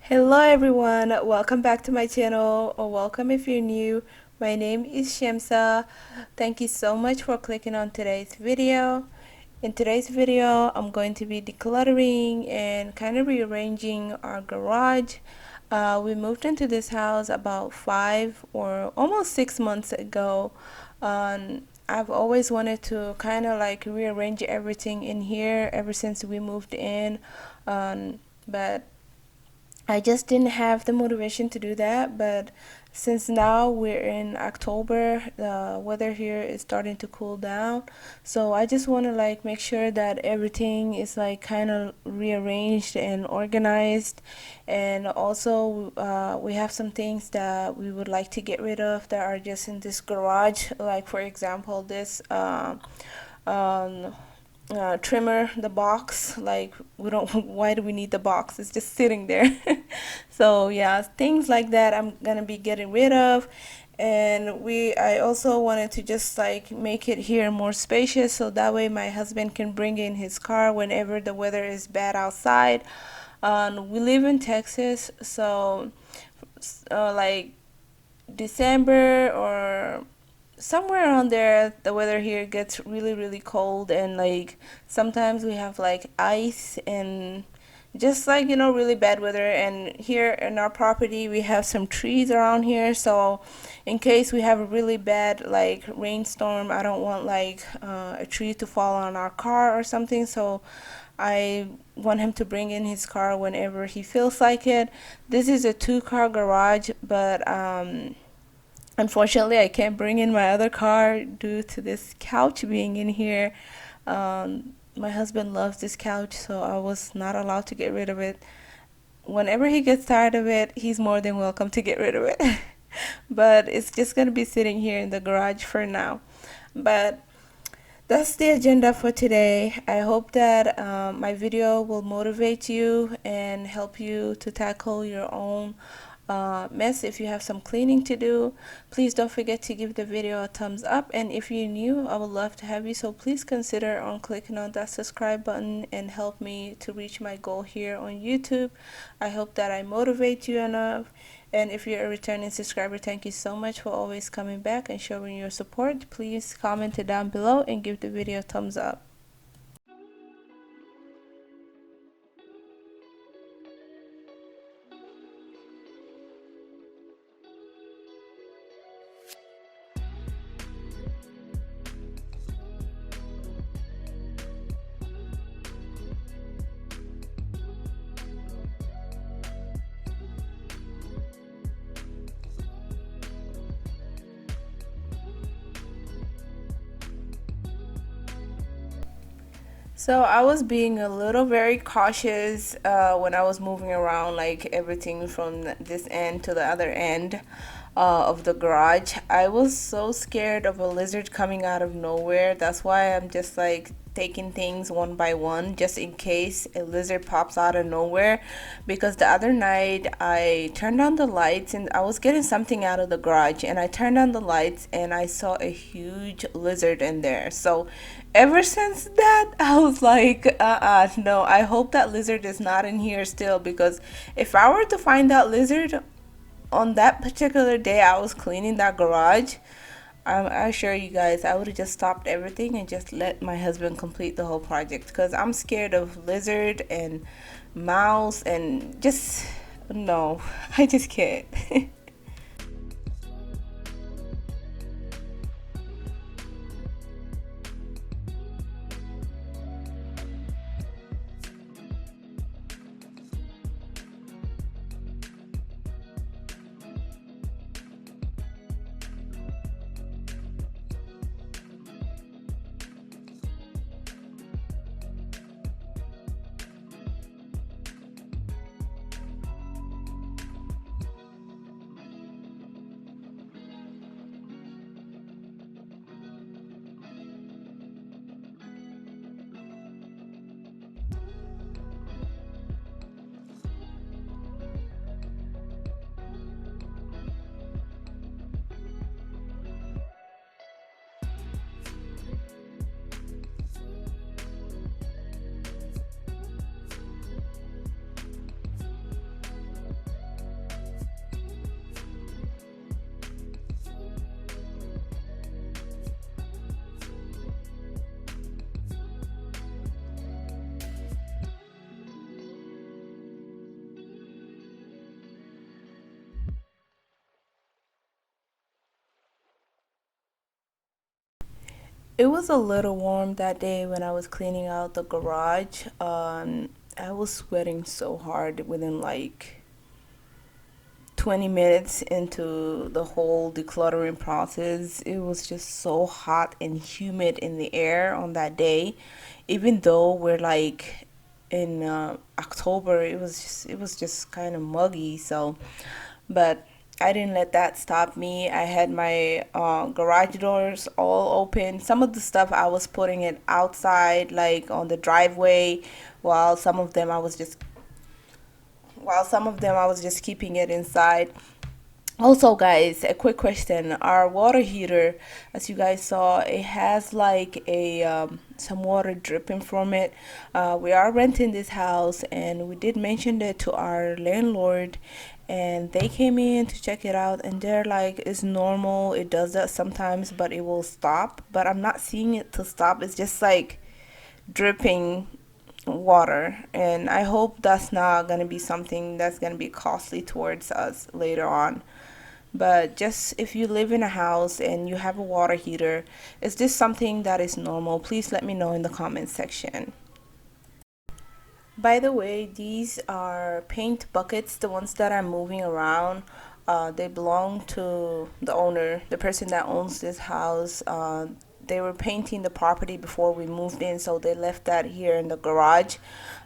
Hello everyone, welcome back to my channel, or welcome if you're new. My name is Shamsa. Thank you so much for clicking on today's video. In today's video, I'm going to be decluttering and kind of rearranging our garage. We moved into this house about 5 or almost 6 months ago. I've always wanted to kind of like rearrange everything in here ever since we moved in. But I just didn't have the motivation to do that, but since now we're in October, the weather here is starting to cool down. So I just want to like make sure that everything is like kind of rearranged and organized. And also, we have some things that we would like to get rid of that are just in this garage. Like for example, this um, trimmer, the box, like we don't why do we need the box, it's just sitting there. So yeah, things like that I'm gonna be getting rid of. And I also wanted to just like make it here more spacious, so that way my husband can bring in his car whenever the weather is bad outside. We live in Texas, so like December or somewhere around there, the weather here gets really cold, and like sometimes we have like ice and just like really bad weather. And here in our property we have some trees around here, so in case we have a really bad like rainstorm, I don't want like a tree to fall on our car or something. So I want him to bring in his car whenever he feels like it. This is a two-car garage, but unfortunately, I can't bring in my other car due to this couch being in here. My husband loves this couch, so I was not allowed to get rid of it. Whenever he gets tired of it, he's more than welcome to get rid of it. But it's just going to be sitting here in the garage for now. But that's the agenda for today. I hope that my video will motivate you and help you to tackle your own mess. If you have some cleaning to do, please don't forget to give the video a thumbs up. And if you're new, I would love to have you, so please consider on clicking on that subscribe button and help me to reach my goal here on YouTube. I hope that I motivate you enough. And if you're a returning subscriber, thank you so much for always coming back and showing your support. Please comment it down below and give the video a thumbs up. So I was being a little very cautious when I was moving around, like everything from this end to the other end of the garage. I was so scared of a lizard coming out of nowhere. That's why I'm just like taking things one by one, just in case a lizard pops out of nowhere. Because the other night I turned on the lights and I was getting something out of the garage, and I turned on the lights and I saw a huge lizard in there. So ever since that, I was like, no, I hope that lizard is not in here still, because if I were to find that lizard on that particular day I was cleaning that garage, I assure you guys, I would have just stopped everything and just let my husband complete the whole project, because I'm scared of lizard and mouse and just, no, I just can't. It was a little warm that day when I was cleaning out the garage. I was sweating so hard within like 20 minutes into the whole decluttering process. It was just so hot and humid in the air on that day. Even though we're like in October, it was just kind of muggy. So, but I didn't let that stop me. I had my garage doors all open. Some of the stuff I was putting it outside, like on the driveway, while some of them I was just keeping it inside. Also, guys, a quick question. Our water heater, as you guys saw, it has like a some water dripping from it. We are renting this house, and we did mention it to our landlord, and they came in to check it out, and they're like, it's normal. It does that sometimes, but it will stop. But I'm not seeing it to stop. It's just like dripping water, and I hope that's not going to be something that's going to be costly towards us later on. But just if you live in a house and you have a water heater, is this something that is normal? Please let me know in the comments section. By the way, these are paint buckets, the ones that I'm moving around. They belong to the owner, the person that owns this house. They were painting the property before we moved in, so they left that here in the garage.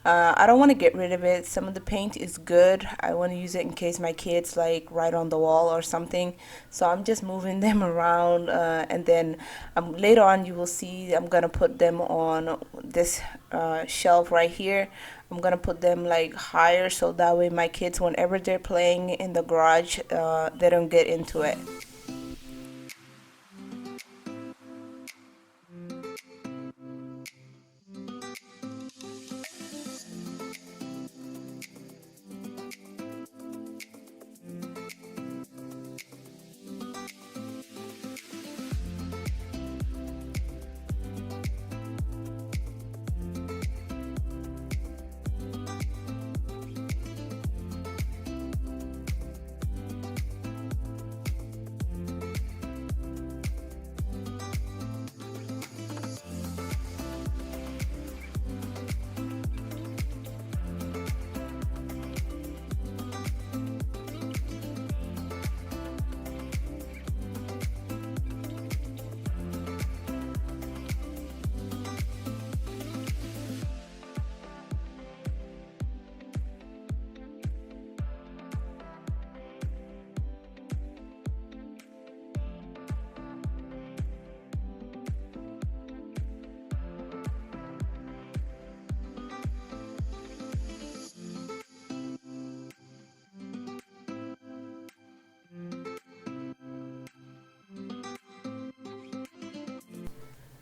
I don't want to get rid of it. Some of the paint is good. I want to use it in case my kids like write on the wall or something. So I'm just moving them around, and then later on you will see I'm gonna put them on this shelf right here. I'm gonna put them like higher so that way my kids, whenever they're playing in the garage, they don't get into it.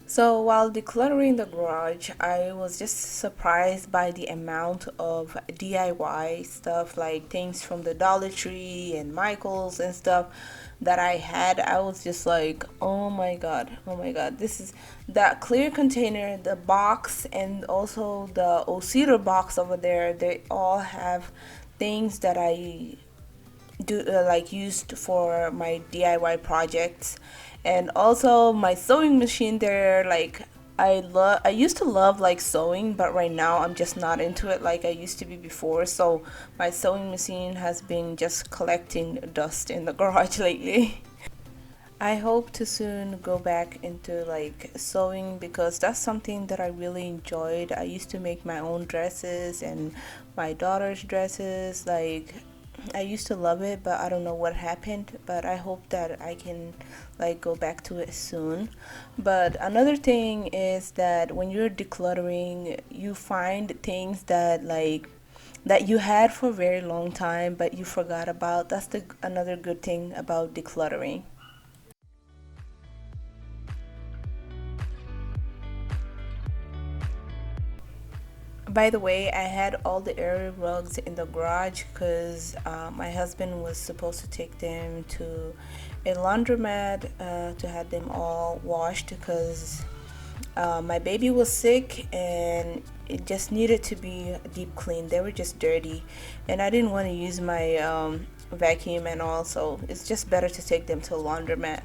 So while decluttering the garage, I was just surprised by the amount of DIY stuff, like things from the Dollar Tree and Michaels and stuff that I had. I was just like, oh my god, this is that clear container, the box, and also the Ocedar box over there. They all have things that I do like used for my DIY projects, and also my sewing machine there. Like I used to love like sewing, but right now I'm just not into it like I used to be before. So my sewing machine has been just collecting dust in the garage lately. I hope to soon go back into like sewing because that's something that I really enjoyed. I used to make my own dresses and my daughter's dresses. Like I used to love it, but I don't know what happened. But I hope that I can like go back to it soon. But another thing is that when you're decluttering, you find things that that you had for a very long time but you forgot about. That's the another good thing about decluttering. By the way, I had all the area rugs in the garage because my husband was supposed to take them to a laundromat to have them all washed because my baby was sick and it just needed to be deep clean. They were just dirty, and I didn't want to use my vacuum and all, so it's just better to take them to a laundromat.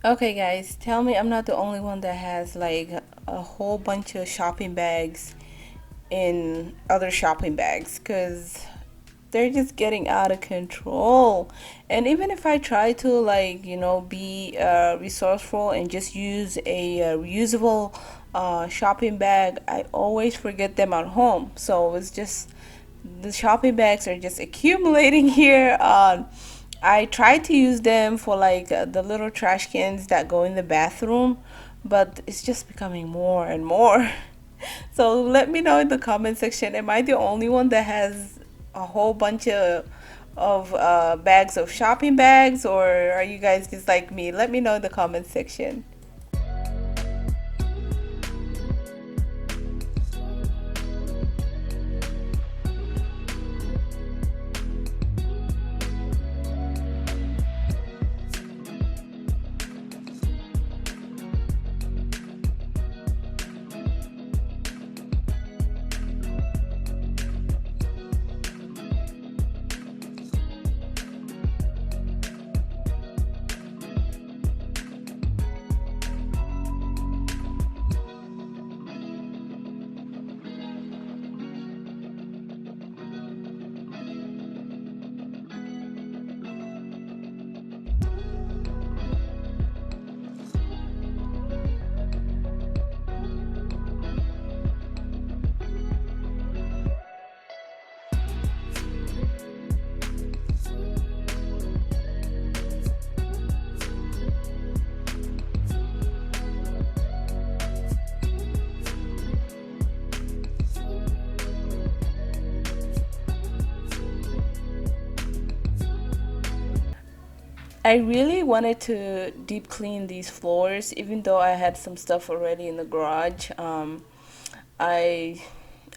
Okay, guys, tell me I'm not the only one that has like a whole bunch of shopping bags in other shopping bags, because they're just getting out of control. And even if I try to, like, be resourceful and just use a reusable shopping bag, I always forget them at home. So it's just the shopping bags are just accumulating here. I try to use them for like the little trash cans that go in the bathroom, but it's just becoming more and more. So let me know in the comment section. Am I the only one that has a whole bunch of bags of shopping bags, or are you guys just like me? Let me know in the comment section. I really wanted to deep clean these floors, even though I had some stuff already in the garage. I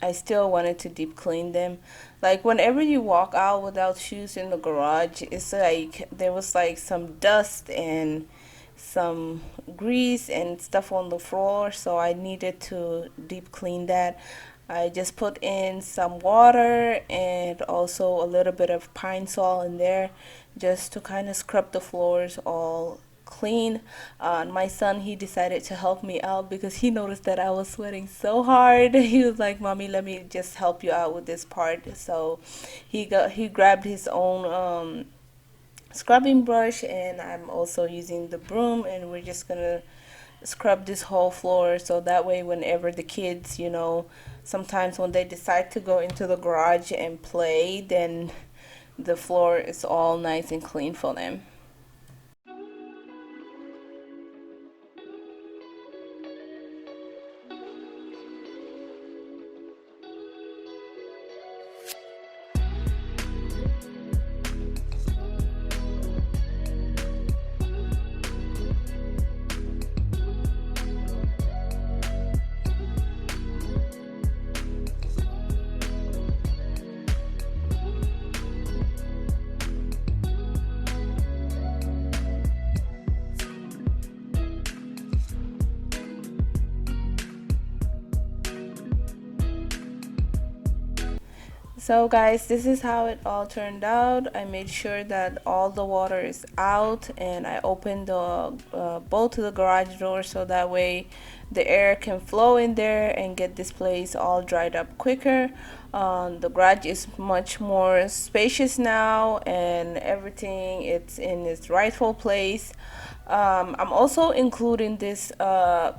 I still wanted to deep clean them. Like whenever you walk out without shoes in the garage, it's like there was like some dust and some grease and stuff on the floor, so I needed to deep clean that. I just put in some water and also a little bit of pine sol in there just to kind of scrub the floors all clean. My son, he decided to help me out because he noticed that I was sweating so hard. He was like, "Mommy, let me just help you out with this part." So he grabbed his own scrubbing brush, and I'm also using the broom, and we're just gonna scrub this whole floor so that way whenever the kids, sometimes when they decide to go into the garage and play, then the floor is all nice and clean for them. So guys, this is how it all turned out. I made sure that all the water is out, and I opened the both of the garage doors so that way the air can flow in there and get this place all dried up quicker. The garage is much more spacious now, and everything it's in its rightful place. I'm also including this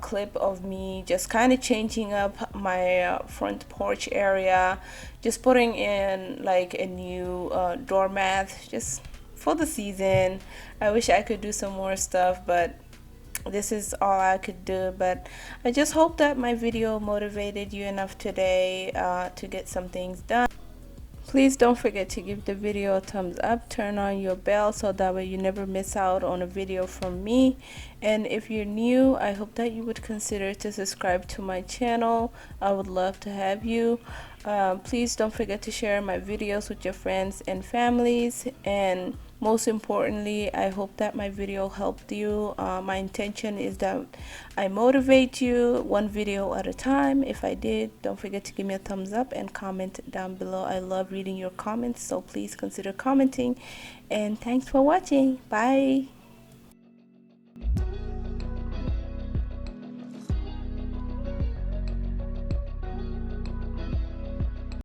clip of me just kind of changing up my front porch area, just putting in like a new doormat just for the season. I wish I could do some more stuff, but this is all I could do. But I just hope that my video motivated you enough today to get some things done. Please don't forget to give the video a thumbs up, turn on your bell so that way you never miss out on a video from me. And if you're new, I hope that you would consider to subscribe to my channel. I would love to have you. Please don't forget to share my videos with your friends and families, and most importantly, I hope that my video helped you. My intention is that I motivate you one video at a time. If I did, don't forget to give me a thumbs up and comment down below. I love reading your comments, so please consider commenting. And thanks for watching. Bye.